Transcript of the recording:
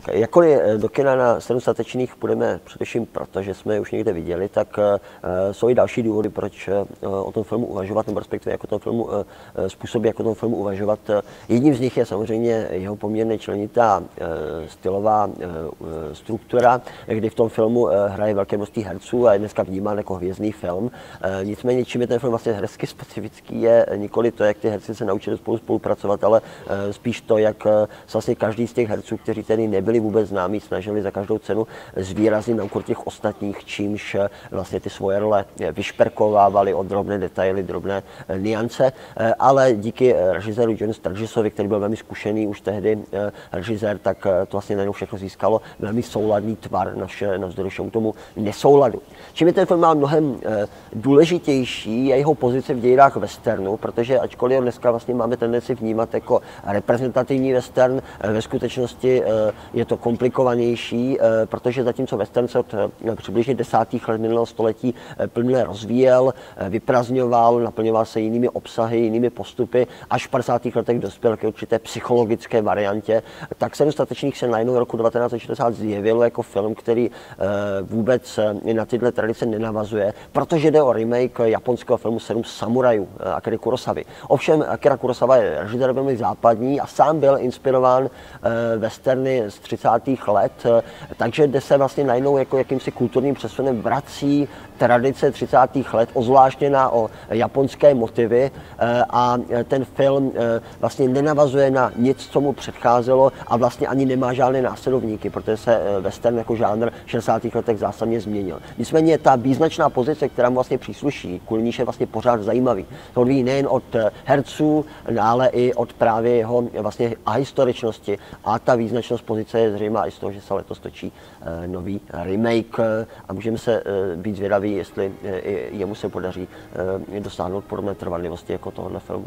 Tak jakkoliv do kina na Sedm statečných půjdeme především proto, že jsme je už někde viděli, tak jsou i další důvody, proč o tom filmu uvažovat, nebo respektive jako tom filmu, způsoby, jako o tom filmu uvažovat. Jedním z nich je samozřejmě jeho poměrně členitá stylová struktura, kdy v tom filmu hraje velké množství herců a je dneska vnímán jako hvězdný film. Nicméně, čím je ten film vlastně herecky specifický, je nikoli to, jak ty herci se naučili spolupracovat, ale spíš to, jak vlastně každý z těch herců, kteří tedy nebyli vůbec známí, snažili za každou cenu zvýraznit na úkor těch ostatních, čímž vlastně ty svoje role vyšperkovávali o drobné detaily, drobné niance, ale díky režiséru Johnu Sturgesovi, který byl velmi zkušený už tehdy režisér, tak to vlastně najednou všechno získalo velmi souladný tvar navzdory všemu tomu nesouladu. Čím je ten film má mnohem důležitější je jeho pozice v dějinách westernu, protože ačkoliv dneska vlastně máme tendenci vnímat jako reprezentativní western, ve skutečnosti je to komplikovanější, protože zatímco western se od přibližně 10. let minulého století plně rozvíjel, vyprazňoval, naplňoval se jinými obsahy, jinými postupy, až v 50. letech dospěl k určité psychologické variantě, tak Sedm statečných se najednou roku 1960 zjevil jako film, který vůbec na tyhle tradice nenavazuje, protože jde o remake japonského filmu Sedm samurajů Akiry Kurosavy. Ovšem Akira Kurosawa je režisér velmi západní a sám byl inspirován westerny z 30. let, takže jde se vlastně najednou jako jakýmsi kulturním přesunem vrací tradice 30. let, ozvláštněná o japonské motivy a ten film vlastně nenavazuje na nic, co mu předcházelo a vlastně ani nemá žádné následovníky, protože se western jako žánr v 60. letech zásadně změnil. Nicméně ta význačná pozice, která mu vlastně přísluší, kvůli níž je vlastně pořád zajímavý, to odvíjí nejen od herců, ale i od právě jeho vlastně ahistoričnosti a ta význačnost pozice je zřejmá i z toho, že se letos točí nový remake a můžeme se být zvědaví, jestli jemu se podaří dosáhnout podobné trvanlivosti jako tohohle filmu.